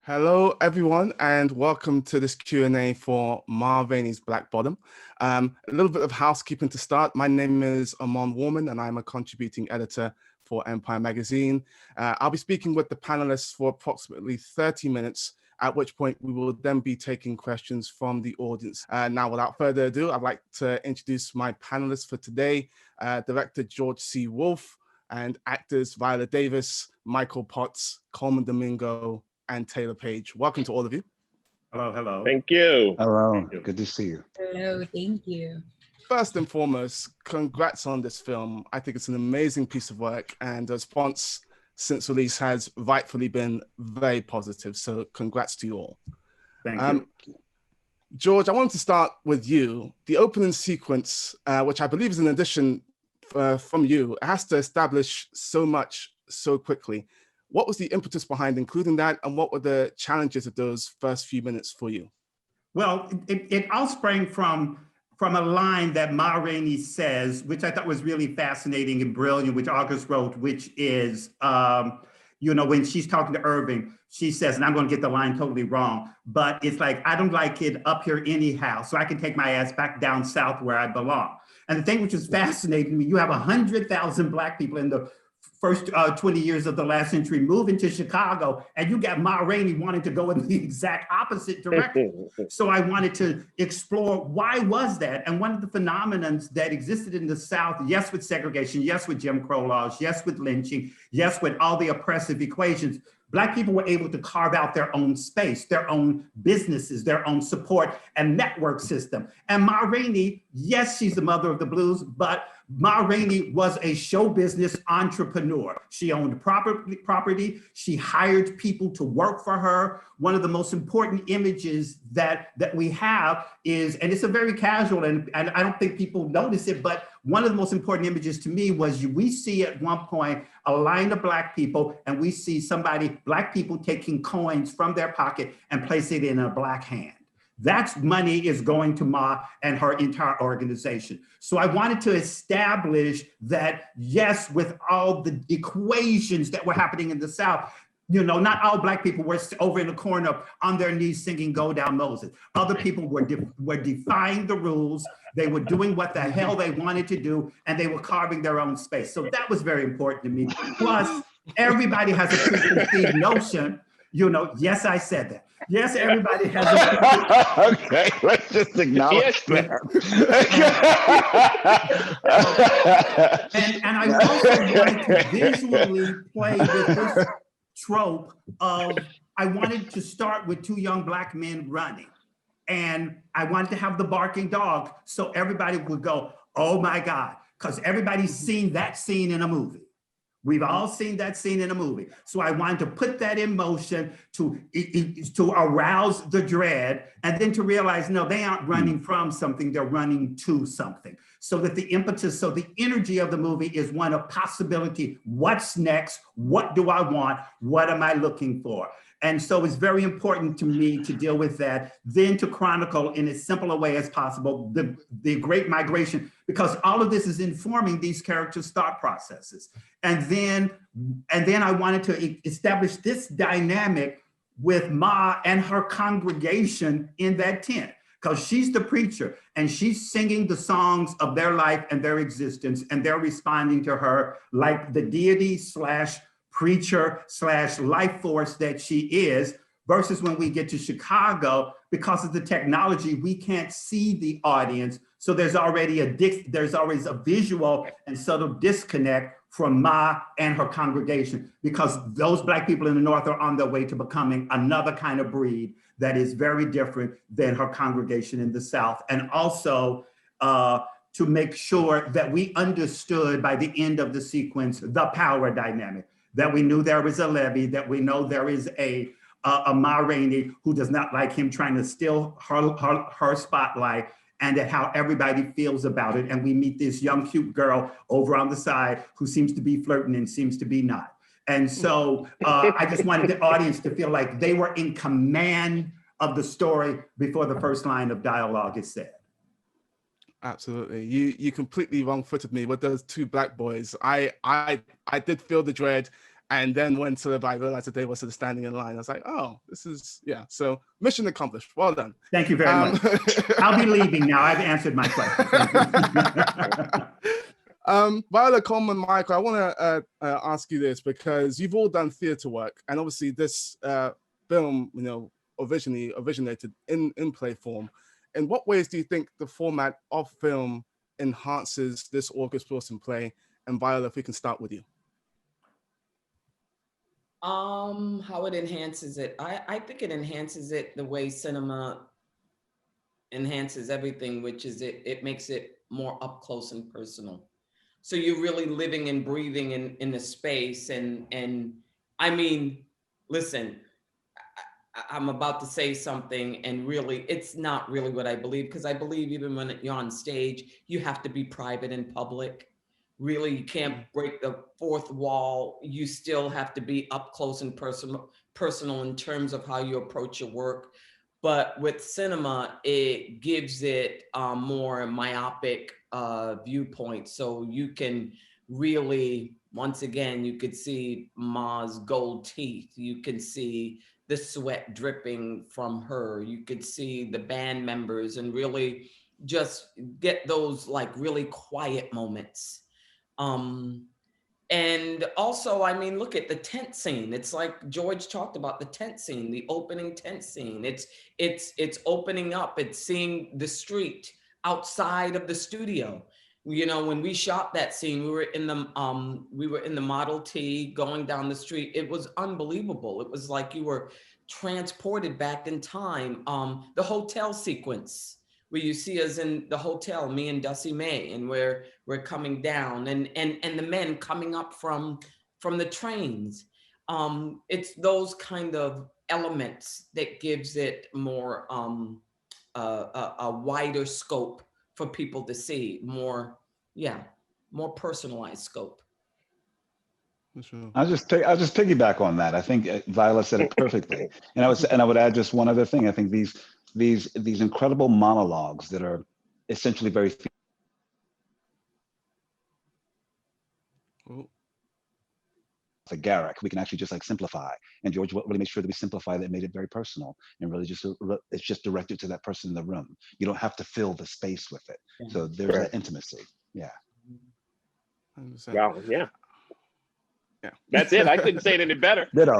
Hello, everyone, and welcome to this Q&A for Rainey's Black Bottom. A little bit of housekeeping to start. My name is Amon Warman, and I'm a contributing editor for Empire Magazine. I'll be speaking with the panelists for approximately 30 minutes, at which point we will then be taking questions from the audience. Now, without further ado, I'd like to introduce my panelists for today, Director George C. Wolfe, and actors Viola Davis, Michael Potts, Colman Domingo, and Taylour Paige. Welcome to all of you. Hello, hello. Thank you. Hello, Thank you. good to see you. Hello, thank you. First and foremost, congrats on this film. I think it's an amazing piece of work, and the response since release has rightfully been very positive. So congrats to you all. Thank you. George, I wanted to start with you. The opening sequence, which I believe is an addition from you, has to establish so much so quickly. What was the impetus behind including that, and what were the challenges of those first few minutes for you? Well, it all sprang from a line that Rainey says, which I thought was really fascinating and brilliant, which August wrote, which is, when she's talking to Irving, she says, and I'm going to get the line totally wrong, but it's like, I don't like it up here anyhow, so I can take my ass back down south where I belong. And the thing which is fascinating to me, you have 100,000 Black people in the first 20 years of the last century moving to Chicago, and you got Rainey wanting to go in the exact opposite direction. So I wanted to explore why was that? And one of the phenomenons that existed in the South, yes, with segregation, yes, with Jim Crow laws, yes, with lynching, yes, with all the oppressive equations, Black people were able to carve out their own space, their own businesses, their own support and network system. And Rainey, yes, she's the mother of the blues, but Rainey was a show business entrepreneur. She owned property. She hired people to work for her. One of the most important images that we have is, and it's a very casual, and I don't think people notice it, but one of the most important images to me was we see at one point a line of Black people, and we see Black people taking coins from their pocket and place it in a Black hand. That's money is going to Ma and her entire organization. So I wanted to establish that, yes, with all the equations that were happening in the South, not all Black people were over in the corner on their knees singing Go Down Moses. Other people were defying the rules. They were doing what the hell they wanted to do, and they were carving their own space. So that was very important to me. Plus, everybody has a preconceived notion, yes, I said that. Yes, everybody has a Okay, let's just acknowledge that. And I also wanted to visually play with this trope of, I wanted to start with two young Black men running. And I wanted to have the barking dog so everybody would go, oh my God, because everybody's seen that scene in a movie. We've all seen that scene in a movie. So I wanted to put that in motion to arouse the dread, and then to realize, no, they aren't running from something, they're running to something. So that the impetus, so the energy of the movie is one of possibility. What's next? What do I want? What am I looking for? And so it's very important to me to deal with that, then to chronicle in as simple a way as possible the Great Migration, because all of this is informing these characters' thought processes. And then I wanted to establish this dynamic with Ma and her congregation in that tent, because she's the preacher and she's singing the songs of their life and their existence, and they're responding to her like the deity / preacher / life force that she is, versus when we get to Chicago, because of the technology, we can't see the audience. So there's always a visual and subtle disconnect from Ma and her congregation, because those Black people in the North are on their way to becoming another kind of breed that is very different than her congregation in the South. And also to make sure that we understood by the end of the sequence, the power dynamic, that we knew there was a levee, that we know there is a Rainey who does not like him trying to steal her spotlight, and at how everybody feels about it. And we meet this young, cute girl over on the side who seems to be flirting and seems to be not. And so I just wanted the audience to feel like they were in command of the story before the first line of dialogue is said. Absolutely. You completely wrong-footed me with those two Black boys. I did feel the dread, And then when sort of I realized that they were sort of standing in line, I was like, oh, this is, yeah. So mission accomplished. Well done. Thank you very much. I'll be leaving now. I've answered my question. Viola, Colman, Michael, I want to ask you this because you've all done theatre work, and obviously this film, originated in play form. In what ways do you think the format of film enhances this Orchestration play? And Viola, if we can start with you. How it enhances it. I think it enhances it the way cinema enhances everything, which is it makes it more up close and personal. So you're really living and breathing in the space. And I mean, listen, I'm about to say something, and really, it's not really what I believe, because I believe even when you're on stage, you have to be private in public. Really, you can't break the fourth wall. You still have to be up close and personal in terms of how you approach your work. But with cinema, it gives it more myopic viewpoint. So you can really, once again, you could see Ma's gold teeth. You can see the sweat dripping from her. You could see the band members and really just get those like really quiet moments. And also, I mean, look at the tent scene. It's like George talked about the tent scene, the opening tent scene. It's opening up. It's seeing the street outside of the studio. You know, when we shot that scene, we were in the Model T going down the street. It was unbelievable. It was like you were transported back in time. The hotel sequence, where you see us in the hotel, me and Dusty May, and we're coming down, and the men coming up from the trains. It's those kind of elements that gives it more a wider scope for people to see, more personalized scope. Sure. I'll just piggyback on that. I think Viola said it perfectly, and I would add just one other thing. I think these incredible monologues that are essentially very like Garrick, we can actually just like simplify. And George really made sure that we simplify that, made it very personal, and really just it's just directed to that person in the room. You don't have to fill the space with it. So there's that intimacy. Yeah. 100%. Wow. Yeah. Yeah. That's it. I couldn't say it any better. Ditto.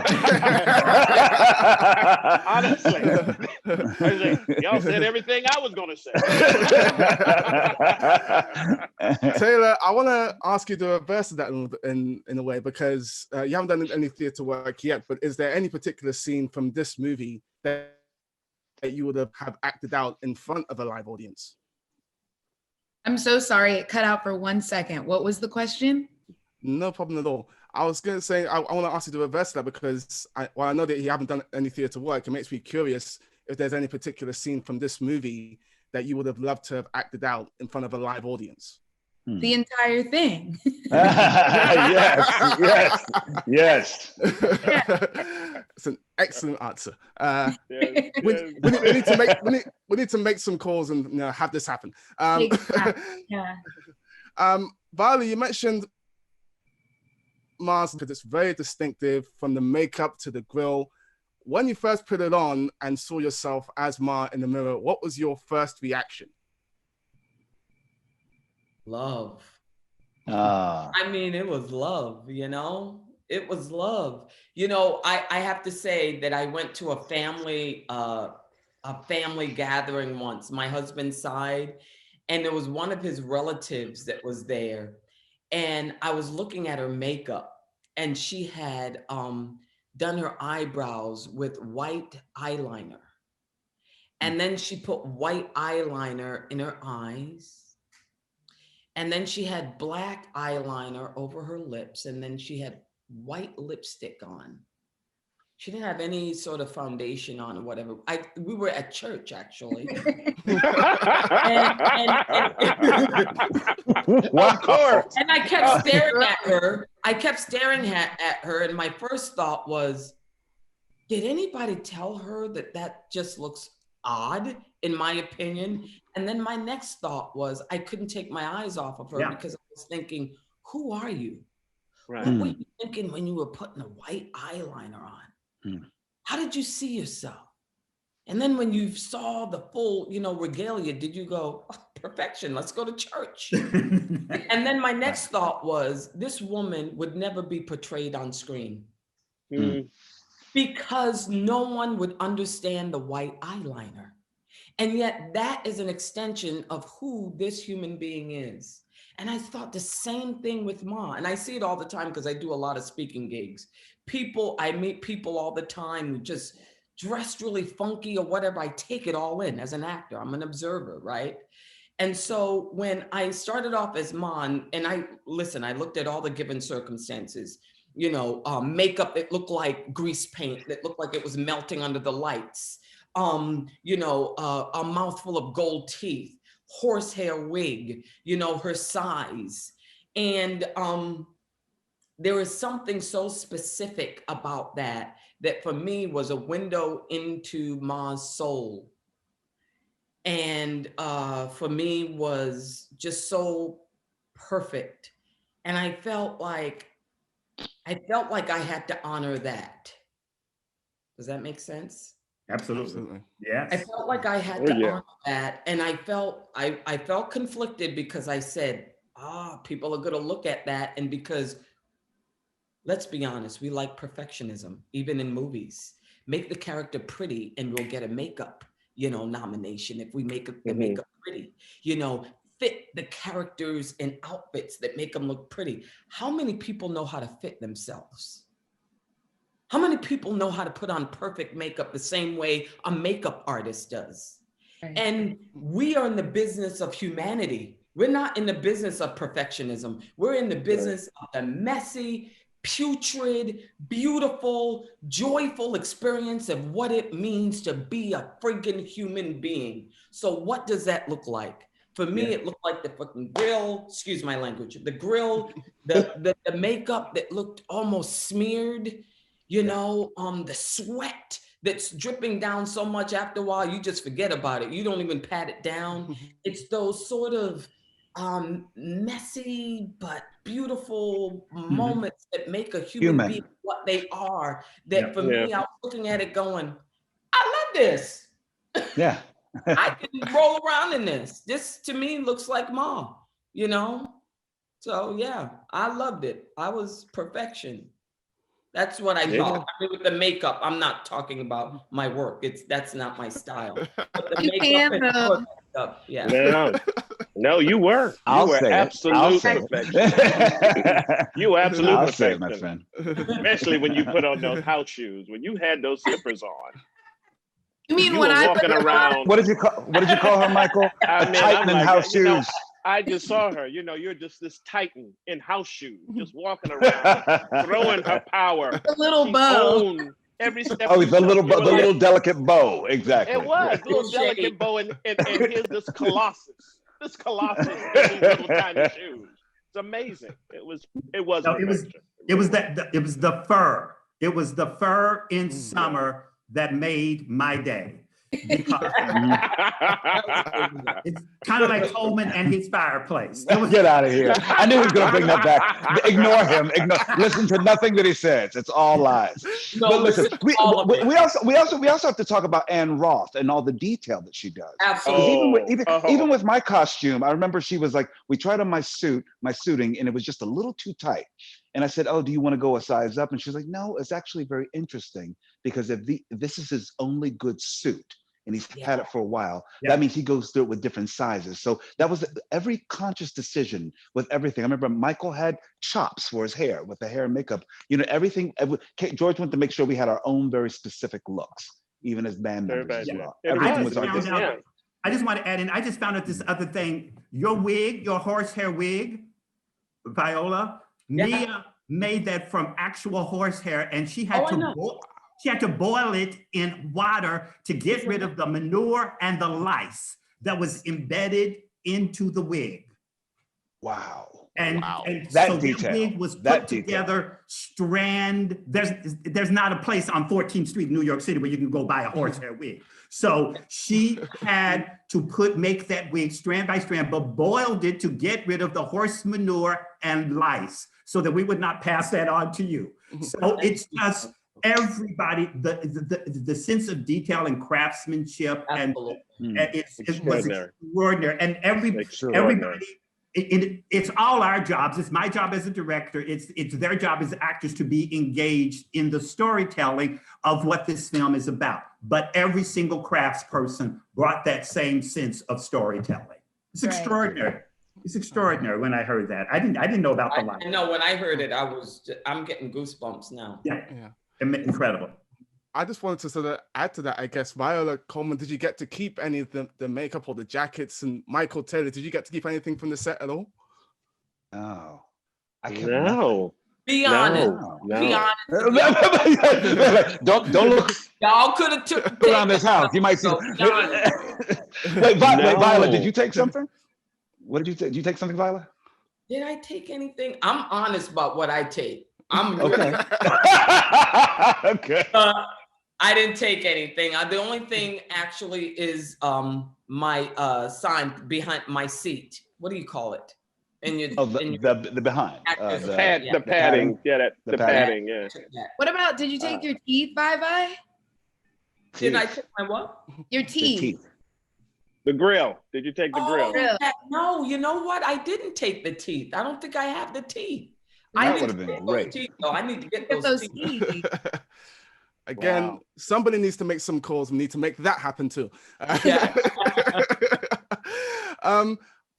Honestly, y'all said everything I was going to say. Taylour, I want to ask you to reverse that in a way, because you haven't done any theatre work yet, but is there any particular scene from this movie that you would have acted out in front of a live audience? I'm so sorry, it cut out for 1 second. What was the question? No problem at all. I was going to say, I want to ask you to reverse that, because I know that you haven't done any theatre work. It makes me curious if there's any particular scene from this movie that you would have loved to have acted out in front of a live audience. The entire thing. Yes. It's an excellent answer. We need to make some calls and have this happen. Yeah. Viola, you mentioned Mars because it's very distinctive, from the makeup to the grill. When you first put it on and saw yourself as Ma in the mirror, what was your first reaction? Love. I mean, it was love, it was love. I have to say that I went to a family gathering once, my husband's side, and there was one of his relatives that was there. And I was looking at her makeup, and she had done her eyebrows with white eyeliner. And then she put white eyeliner in her eyes. And then she had black eyeliner over her lips. And then she had white lipstick on. She didn't have any sort of foundation on or whatever. We were at church, actually. Of course. And I kept staring at her. And my first thought was, did anybody tell her that just looks odd, in my opinion? And then my next thought was, I couldn't take my eyes off of her because I was thinking, who are you? Right. What were you thinking when you were putting a white eyeliner on? Mm. How did you see yourself? And then when you saw the full, regalia, did you go, oh, perfection, let's go to church? And then my next thought was, this woman would never be portrayed on screen because no one would understand the white eyeliner. And yet that is an extension of who this human being is. And I thought the same thing with Ma. And I see it all the time because I do a lot of speaking gigs. I meet people all the time who just dressed really funky or whatever. I take it all in as an actor. I'm an observer, right? And so when I started off as Ma, and I looked at all the given circumstances, makeup that looked like grease paint, that looked like it was melting under the lights, a mouthful of gold teeth, horsehair wig, her size. And there is something so specific about that for me was a window into Ma's soul. And for me was just so perfect. And I felt like I had to honor that. Does that make sense? Absolutely. Yes. I felt like I had to honor that. And I felt conflicted because I said, people are gonna look at that. And because, let's be honest, we like perfectionism, even in movies. Make the character pretty and we'll get a makeup, nomination if we make the makeup pretty. Fit the characters in outfits that make them look pretty. How many people know how to fit themselves? How many people know how to put on perfect makeup the same way a makeup artist does? Right. And we are in the business of humanity. We're not in the business of perfectionism. We're in the business of the messy, putrid, beautiful, joyful experience of what it means to be a freaking human being. So what does that look like? For me, it looked like the fucking grill, excuse my language, the grill, the makeup that looked almost smeared, the sweat that's dripping down so much after a while, you just forget about it. You don't even pat it down. It's those sort of messy but beautiful moments that make a human being what they are. That for me, I was looking at it going, I love this. Yeah. I can roll around in this. This to me looks like Mom, So yeah, I loved it. I was perfection. That's what I thought. I mean, with the makeup, I'm not talking about my work. That's not my style. But the makeup, No, you were. I'll say absolute perfection. You were absolute I'll perfection. say it, my friend. Especially when you put on those house shoes. When you had those slippers on. You mean you when I walking around? What did you call her, Michael? A titan in house shoes. I just saw her. You're just this titan in house shoes, just walking around, throwing her power. A little bow. Every step. Oh, the little delicate bow. Exactly. It was a little delicate bow, and here's this colossus in these little tiny shoes. It's amazing. It was the fur. It was the fur in summer that made my day. Because it's kind of like Colman and his fireplace. Get out of here. I knew he was going to bring that back. Ignore him. Listen to nothing that he says. It's all lies. No, but listen, we also have to talk about Anne Roth and all the detail that she does. Absolutely. Even with my costume, I remember she was like, we tried on my suiting, and it was just a little too tight. And I said, oh, do you want to go a size up? And she's like, no, it's actually very interesting because if this is his only good suit, and he's had it for a while, that means he goes through it with different sizes. So that was every conscious decision with everything. I remember Michael had chops for his hair with the hair and makeup. Everything. George wanted to make sure we had our own very specific looks, even as band members as well. I just want to add in, I just found out this other thing. Your wig, your horsehair wig, Viola, Mia made that from actual horsehair, and she had to boil it in water to get rid of the manure and the lice that was embedded into the wig. Wow. And that so detail. the wig was put together, strand. There's not a place on 14th Street, New York City, where you can go buy a horsehair wig. So she had to make that wig strand by strand, but boiled it to get rid of the horse manure and lice. so that we would not pass that on to you. So it's just everybody, the sense of detail and craftsmanship, and it was extraordinary. And everybody, it's all our jobs. It's my job as a director. It's their job as actors to be engaged in the storytelling of what this film is about. But every single craftsperson brought that same sense of storytelling. It's extraordinary. It's extraordinary when I heard that. I didn't know about the light. I know when I heard it, I'm getting goosebumps now. Yeah. Incredible. I just wanted to sort of add to that, I guess. Viola, Colman, did you get to keep any of the makeup or the jackets? And Michael, Taylour, did you get to keep anything from the set at all? No. I kept No. Be honest. No. Be honest. Don't look Y'all could have took around this house. You might see. Wait, Viola, did you take something? What did you take? Did you take something, Viola? Did I take anything? I'm honest about what I take. I'm Okay. really, Okay. I didn't take anything. The only thing actually is my sign behind my seat. What do you call it? And the behind. The padding. Yeah, the padding. Yeah. What about, did you take your teeth, Bye? Did I take my what? Your teeth. The grill. Did you take the grill? No, you know what? I didn't take the teeth. I don't think I have the teeth. That would have been great. Teeth, though. I need to get those teeth. Again, somebody needs to make some calls. We need to make that happen too.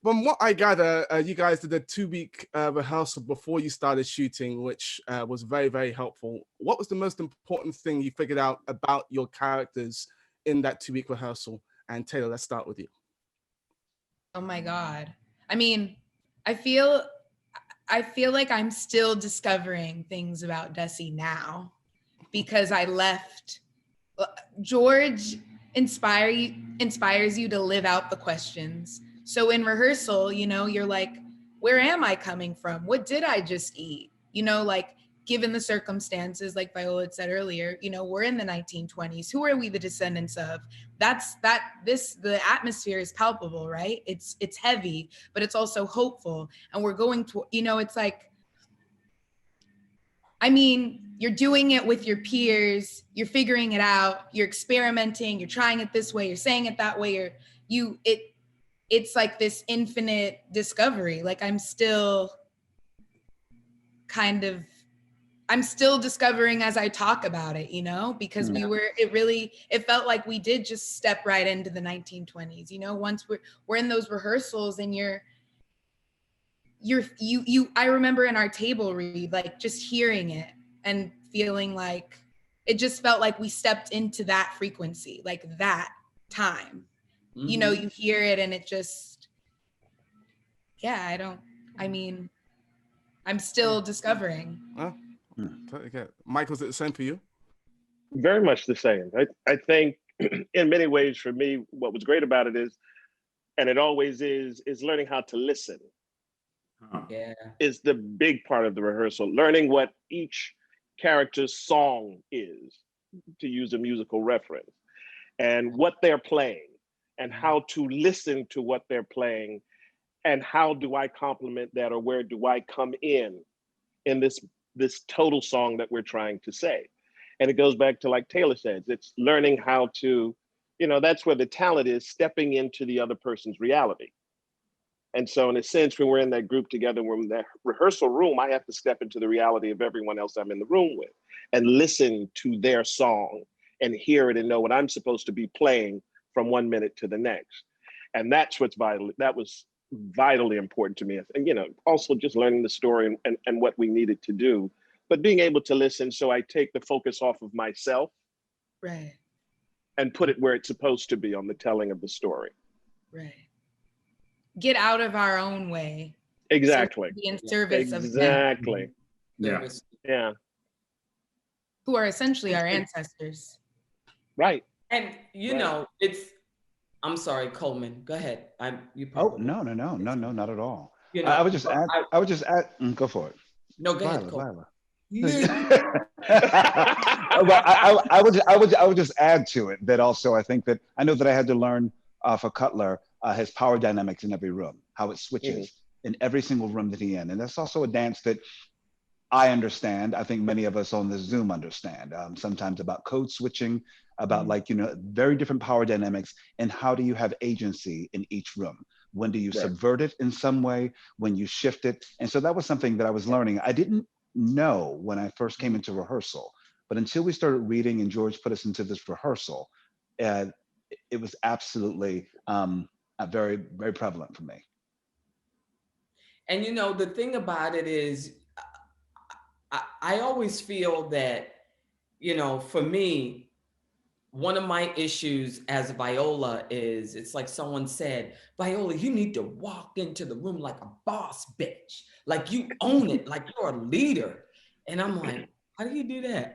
From what I gather, you guys did a 2-week rehearsal before you started shooting, which was very, very helpful. What was the most important thing you figured out about your characters in that 2-week rehearsal? And Taylour, let's start with you. Oh my God. I mean, I feel like I'm still discovering things about Desi now because I left. George inspires you to live out the questions. So in rehearsal, you're like, where am I coming from? What did I just eat? Like, given the circumstances, like Viola had said earlier, we're in the 1920s. Who are we the descendants of? The atmosphere is palpable, right? It's heavy, but it's also hopeful. And we're going to, it's like, I mean, you're doing it with your peers, you're figuring it out, you're experimenting, you're trying it this way, you're saying it that way, it's like this infinite discovery. Like I'm still discovering as I talk about it, because it felt like we did just step right into the 1920s, once we're in those rehearsals and I remember in our table read, like just hearing it and feeling like, it just felt like we stepped into that frequency, like that time, you hear it and it just, I'm still discovering. Michael, is it the same for you? Very much the same. I think in many ways for me, what was great about it is, and it always is learning how to listen. Is the big part of the rehearsal. Learning what each character's song is, to use a musical reference, and what they're playing, and how to listen to what they're playing, and how do I complement that, or where do I come in this total song that we're trying to say. And it goes back to, like Taylour says, it's learning how to, that's where the talent is, stepping into the other person's reality. And so in a sense, when we're in that group together, we're in that rehearsal room, I have to step into the reality of everyone else I'm in the room with and listen to their song and hear it and know what I'm supposed to be playing from one minute to the next. And that's what's vital. That was vitally important to me. And, also just learning the story and what we needed to do, but being able to listen. So I take the focus off of myself, right, and put it where it's supposed to be on the telling of the story. Right. Get out of our own way. Exactly. So be in service of them. Exactly. Yeah. Who are essentially our ancestors. Right. And I'm sorry, Colman, go ahead. No, not at all. I would just add, go for it. No, go ahead, Colman. I would just add to it that also I think that I know that I had to learn for Cutler his power dynamics in every room, how it switches in every single room that he's in. And that's also a dance that I understand. I think many of us on the Zoom understand. Sometimes about code switching, about like, very different power dynamics, and how do you have agency in each room? When do you subvert it in some way? When you shift it? And so that was something that I was learning. I didn't know when I first came into rehearsal, but until we started reading and George put us into this rehearsal, it was absolutely very, very prevalent for me. And the thing about it is, I always feel that, for me, one of my issues as Viola is, it's like someone said, Viola, you need to walk into the room like a boss bitch. Like you own it, like you're a leader. And I'm like, how do you do that?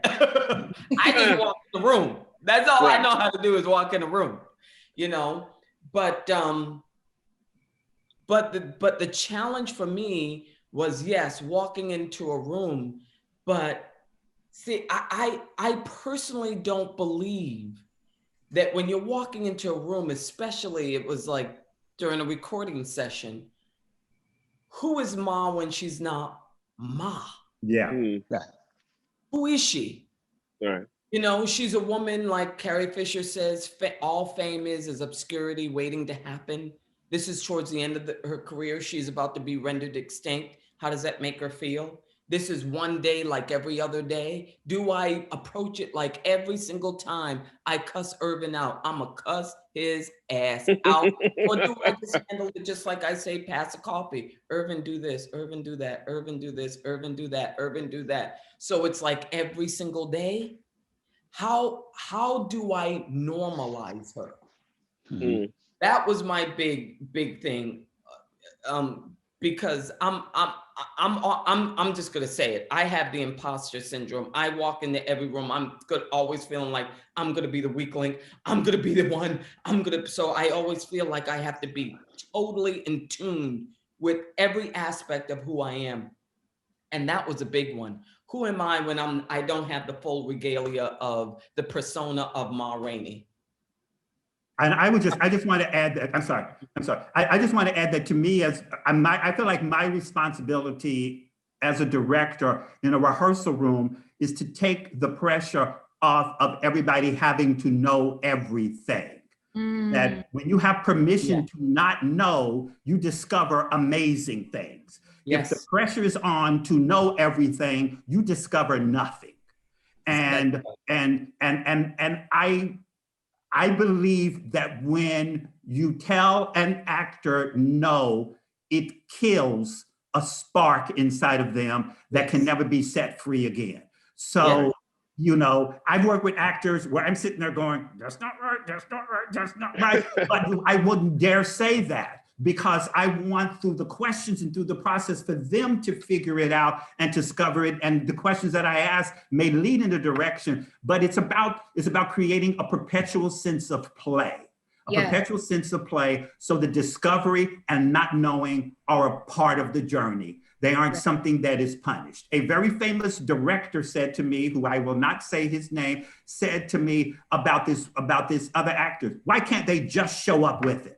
I just walk in the room. That's all I know how to do is walk in the room, But the challenge for me was, yes, walking into a room, but see, I personally don't believe that when you're walking into a room, especially it was like during a recording session, who is Ma when she's not Ma? Yeah. Who is she? Right. She's a woman, like Carrie Fisher says, all fame is obscurity waiting to happen. This is towards the end of her career. She's about to be rendered extinct. How does that make her feel? This is one day like every other day. Do I approach it like every single time I cuss Irvin out, I'm a cuss his ass out? Or do I just handle it just like I say, pass a coffee? Irvin, do this. Irvin, do that. Irvin, do this. Irvin, do that. Irvin, do that. So it's like every single day. How do I normalize her? Mm-hmm. That was my big thing, because I'm just gonna say it. I have the imposter syndrome. I walk into every room. I'm always feeling like I'm gonna be the weak link. I'm gonna be the one. So I always feel like I have to be totally in tune with every aspect of who I am, and that was a big one. Who am I when I don't have the full regalia of the persona of Ma Rainey? And I just want to add that, I'm sorry. I just want to add that to me, I feel like my responsibility as a director in a rehearsal room is to take the pressure off of everybody having to know everything. That when you have permission to not know, you discover amazing things. Yes. If the pressure is on to know everything, you discover nothing. And I believe that when you tell an actor no, it kills a spark inside of them that can never be set free again. So, I've worked with actors where I'm sitting there going, that's not right, that's not right, that's not right. But I wouldn't dare say that, because I want, through the questions and through the process, for them to figure it out and discover it. And the questions that I ask may lead in a direction, but it's about creating a perpetual sense of play, perpetual sense of play. So the discovery and not knowing are a part of the journey. They aren't something that is punished. A very famous director said to me, who I will not say his name, said to me about this other actor, why can't they just show up with it?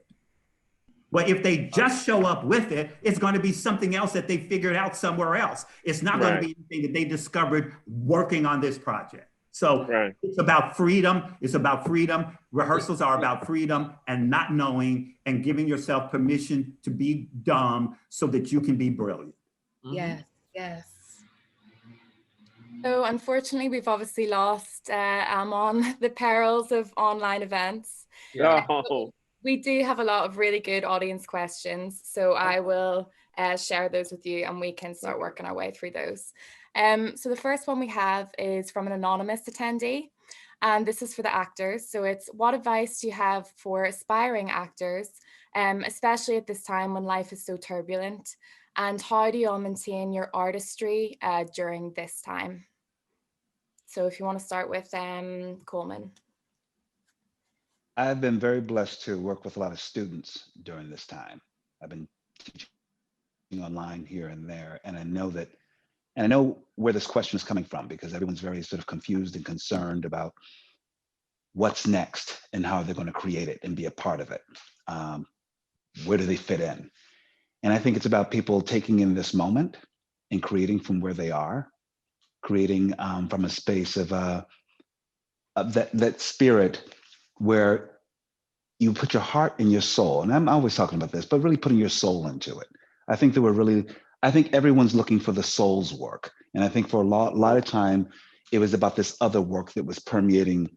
Well, if they just show up with it, it's going to be something else that they figured out somewhere else. It's not going to be anything that they discovered working on this project. So it's about freedom. It's about freedom. Rehearsals are about freedom and not knowing, and giving yourself permission to be dumb so that you can be brilliant. Yes, yes. So unfortunately, we've obviously lost Amon, the perils of online events. We do have a lot of really good audience questions, so I will share those with you and we can start working our way through those. So the first one we have is from an anonymous attendee, and this is for the actors. So it's, what advice do you have for aspiring actors, especially at this time when life is so turbulent? And how do you all maintain your artistry during this time? So if you want to start with Colman. I've been very blessed to work with a lot of students during this time. I've been teaching online here and there, and I know where this question is coming from, because everyone's very sort of confused and concerned about what's next and how they're going to create it and be a part of it. Where do they fit in? And I think it's about people taking in this moment and creating from where they are, creating from a space of that spirit where you put your heart and your soul, and I'm always talking about this, but really putting your soul into it. I think I think everyone's looking for the soul's work. And I think for a lot of time, it was about this other work that was permeating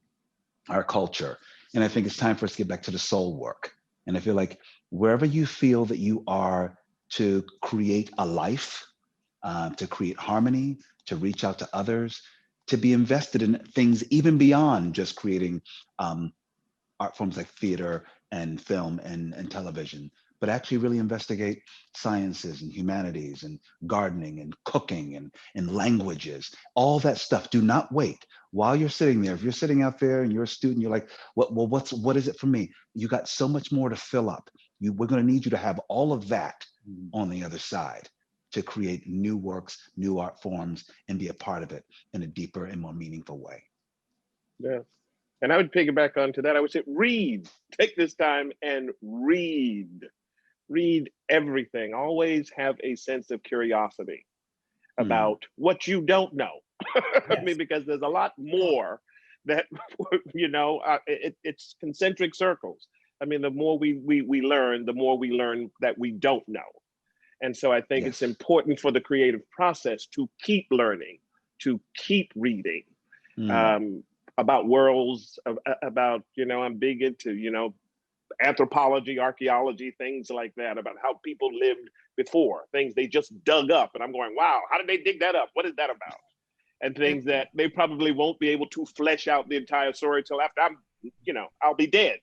our culture. And I think it's time for us to get back to the soul work. And I feel like wherever you feel that you are to create a life, to create harmony, to reach out to others, to be invested in things even beyond just creating art forms like theater and film and television, but actually really investigate sciences and humanities and gardening and cooking and languages, all that stuff. Do not wait while you're sitting there. If you're sitting out there and you're a student, you're like, what is it for me? You got so much more to fill up. We're going to need you to have all of that on the other side to create new works, new art forms, and be a part of it in a deeper and more meaningful way. Yeah. And I would piggyback onto that. I would say, read. Take this time and read. Read everything. Always have a sense of curiosity about what you don't know. I mean, because there's a lot more that, you know, it's concentric circles. I mean, the more we learn, the more we learn that we don't know. And so I think it's important for the creative process to keep learning, to keep reading. About worlds, about, you know, I'm big into, you know, anthropology, archaeology, things like that, about how people lived before, things they just dug up. And I'm going, wow, how did they dig that up? What is that about? And things that they probably won't be able to flesh out the entire story till after I'm, you know, I'll be dead.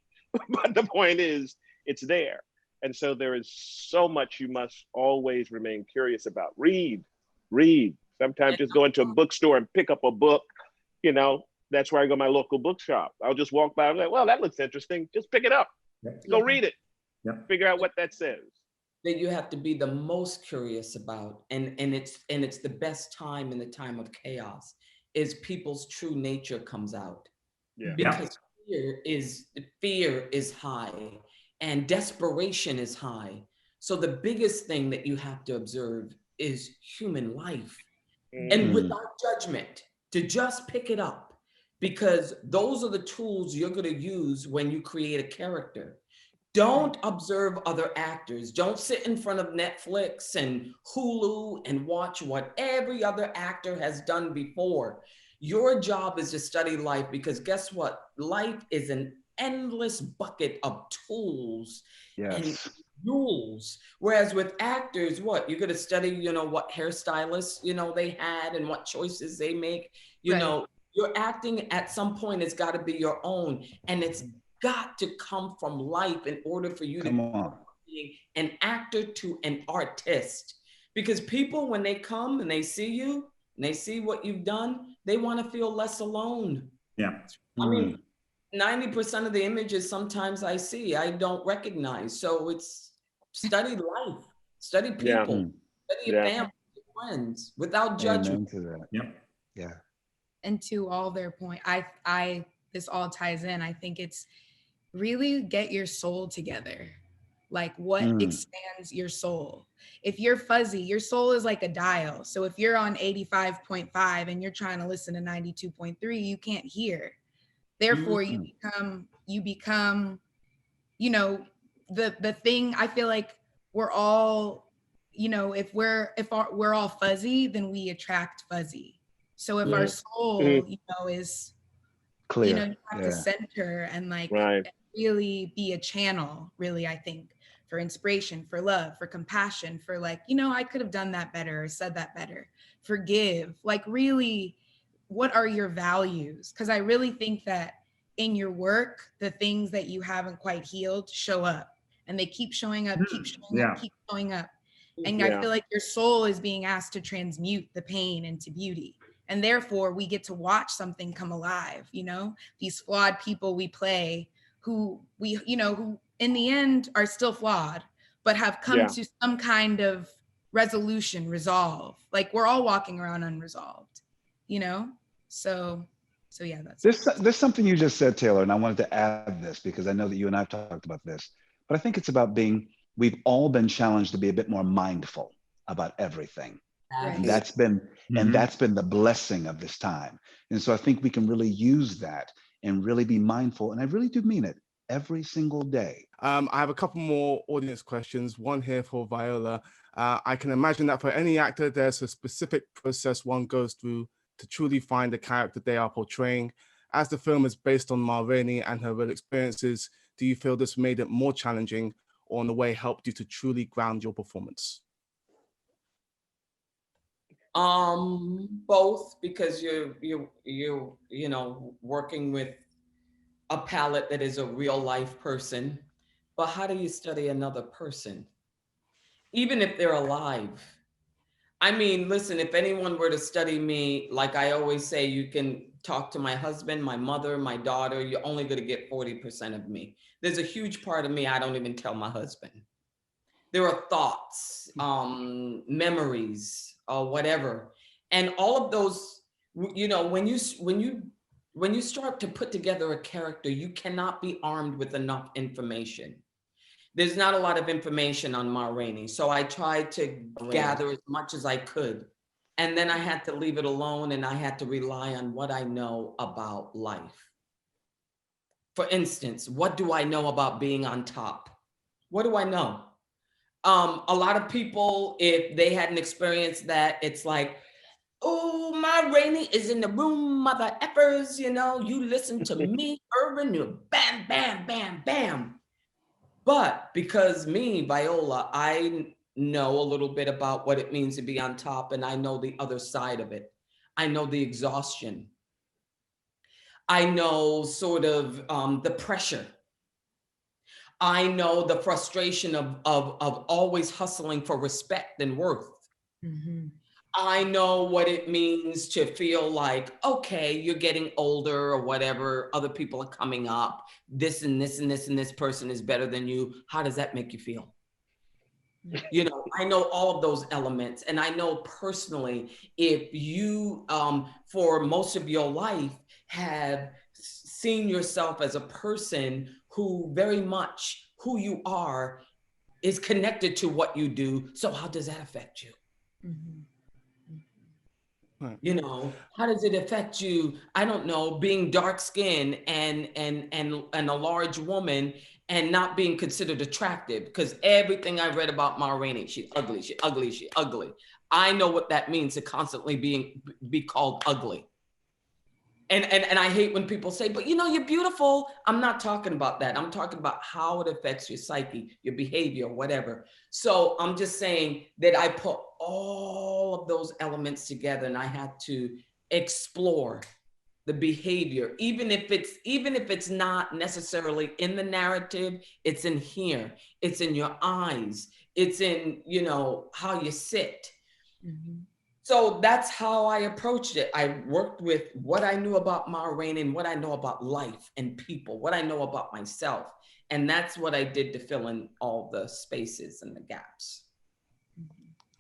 But the point is, it's there. And so there is so much you must always remain curious about. Read. Sometimes just go into a bookstore and pick up a book, you know. That's where I go to my local bookshop. I'll just walk by and be like, well, that looks interesting. Just pick it up. Go read it. Figure out what that says. That you have to be the most curious about, and it's the best time in the time of chaos, is people's true nature comes out. Because fear is high and desperation is high. So the biggest thing that you have to observe is human life. And without judgment, to just pick it up. Because those are the tools you're going to use when you create a character. Don't observe other actors. Don't sit in front of Netflix and Hulu and watch what every other actor has done before. Your job is to study life, because guess what? Life is an endless bucket of tools and rules. Whereas with actors, what? You're going to study, you know, what hairstylists, you know, they had and what choices they make, you know. Your acting at some point has got to be your own, and it's got to come from life in order for you to be an actor to an artist. Because people, when they come and they see you and they see what you've done, they want to feel less alone. I mean, 90% of the images sometimes I see, I don't recognize. So it's study life, study people, study your family, your friends, without judgment. And to all their point, this all ties in. I think it's really get your soul together. Like what expands your soul? If you're fuzzy, your soul is like a dial. So if you're on 85.5 and you're trying to listen to 92.3, you can't hear. Therefore, you become, you know, the thing. I feel like we're all, you know, if we're all fuzzy, then we attract fuzzy. So if our soul, you know, is clear, you know, you have to center and like really be a channel, really, I think, for inspiration, for love, for compassion, for like, you know, I could have done that better or said that better. Forgive, like really, what are your values? Because I really think that in your work, the things that you haven't quite healed show up, and they keep showing up, keep showing up. And I feel like your soul is being asked to transmute the pain into beauty. And therefore we get to watch something come alive, you know, these flawed people we play who in the end are still flawed, but have come to some kind of resolution, resolve. Like we're all walking around unresolved, you know? So yeah, there's something you just said, Taylour, and I wanted to add this because I know that you and I have talked about this, but I think it's about we've all been challenged to be a bit more mindful about everything. And that's been the blessing of this time. And so I think we can really use that and really be mindful. And I really do mean it every single day. I have a couple more audience questions. One here for Viola. I can imagine that for any actor, there's a specific process one goes through to truly find the character they are portraying. As the film is based on Rainey and her real experiences, do you feel this made it more challenging, or in a way helped you to truly ground your performance? Both, because you're working with a palette that is a real life person, but how do you study another person, even if they're alive? I mean, listen, if anyone were to study me, like I always say, you can talk to my husband, my mother, my daughter, you're only going to get 40% of me. There's a huge part of me I don't even tell my husband. There are thoughts, memories, whatever. And all of those, when you start to put together a character, you cannot be armed with enough information. There's not a lot of information on Rainey, so I tried to gather as much as I could. And then I had to leave it alone, and I had to rely on what I know about life. For instance, what do I know about being on top? What do I know? A lot of people, if they hadn't experienced that, it's like, oh, Rainey is in the room, mother effers, you listen to me, Irvin, you bam, bam, bam, bam. But because me, Viola, I know a little bit about what it means to be on top, and I know the other side of it. I know the exhaustion. I know sort of the pressure. I know the frustration of always hustling for respect and worth. Mm-hmm. I know what it means to feel like, okay, you're getting older or whatever, other people are coming up, this and this and this and this person is better than you. How does that make you feel? I know all of those elements. And I know personally, if you, for most of your life, have seen yourself as a person who very much who you are is connected to what you do. So how does that affect you? Mm-hmm. How does it affect you? I don't know, being dark skinned and a large woman and not being considered attractive, because everything I read about Rainey, she's ugly, she's ugly, she's ugly. I know what that means to constantly be called ugly. And I hate when people say, but you're beautiful. I'm not talking about that. I'm talking about how it affects your psyche, your behavior, whatever. So I'm just saying that I put all of those elements together, and I had to explore the behavior, even if it's not necessarily in the narrative, it's in here, it's in your eyes, it's in, how you sit. Mm-hmm. So that's how I approached it. I worked with what I knew about Rainey and what I know about life and people, what I know about myself. And that's what I did to fill in all the spaces and the gaps.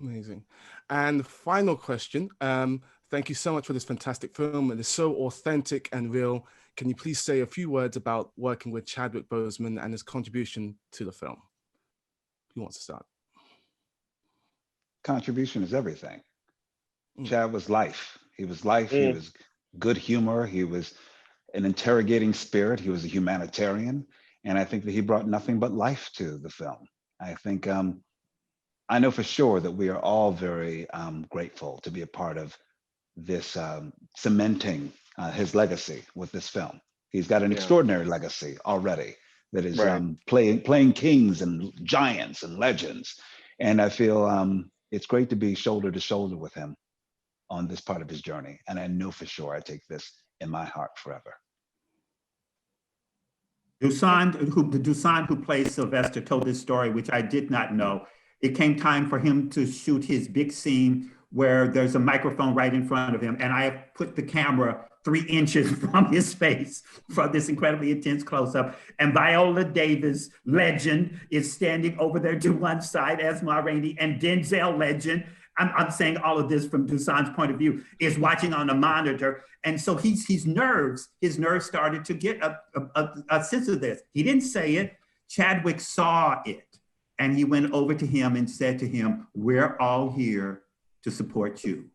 Amazing. And the final question, thank you so much for this fantastic film. It is so authentic and real. Can you please say a few words about working with Chadwick Boseman and his contribution to the film? Who wants to start? Contribution is everything. Chad was life. He was life. He was good humor. He was an interrogating spirit. He was a humanitarian. And I think that he brought nothing but life to the film. I think, I know for sure that we are all very grateful to be a part of this cementing his legacy with this film. He's got an extraordinary legacy already that is playing kings and giants and legends. And I feel it's great to be shoulder to shoulder with him on this part of his journey. And I know for sure I take this in my heart forever. Dusan, who plays Sylvester, told this story, which I did not know. It came time for him to shoot his big scene where there's a microphone right in front of him. And I have put the camera 3 inches from his face for this incredibly intense close-up. And Viola Davis, legend, is standing over there to one side as Rainey, and Denzel, legend, I'm saying all of this from Dusan's point of view, is watching on a monitor. And so his nerves started to get a sense of this. He didn't say it. Chadwick saw it. And he went over to him and said to him, we're all here to support you.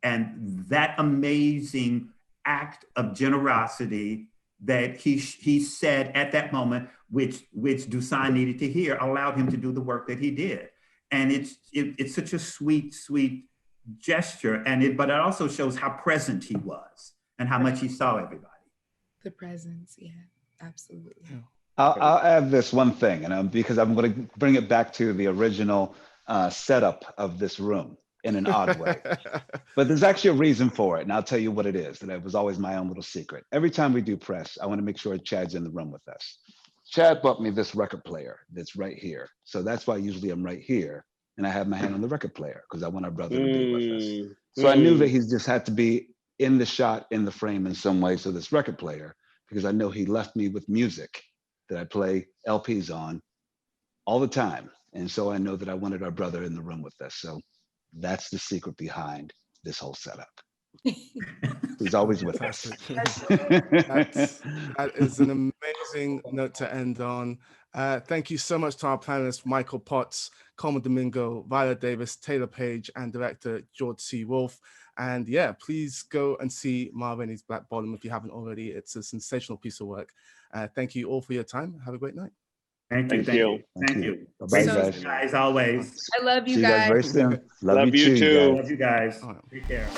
And that amazing act of generosity that he said at that moment, which Dusan needed to hear, allowed him to do the work that he did. And it's such a sweet, sweet gesture. But it also shows how present he was and how much he saw everybody. The presence, yeah, absolutely. Yeah. I'll add this one thing, and because I'm going to bring it back to the original setup of this room in an odd way. But there's actually a reason for it, and I'll tell you what it is. And it was always my own little secret. Every time we do press, I want to make sure Chad's in the room with us. Chad bought me this record player that's right here. So that's why usually I'm right here, and I have my hand on the record player because I want our brother to be with us. So I knew that he just had to be in the shot, in the frame in some way. So this record player, because I know he left me with music that I play LPs on all the time. And so I know that I wanted our brother in the room with us. So that's the secret behind this whole setup. He's always with us. That is an amazing note to end on. Thank you so much to our panelists, Michael Potts, Colman Domingo, Viola Davis, Taylour Paige, and director George C. Wolfe. And yeah, please go and see Ma Rainey's Black Bottom if you haven't already. It's a sensational piece of work. Thank you all for your time. Have a great night. Thank you. Bye, guys. Always. I love you See guys. You guys very soon. Love you too. Love you guys. All right. Take care.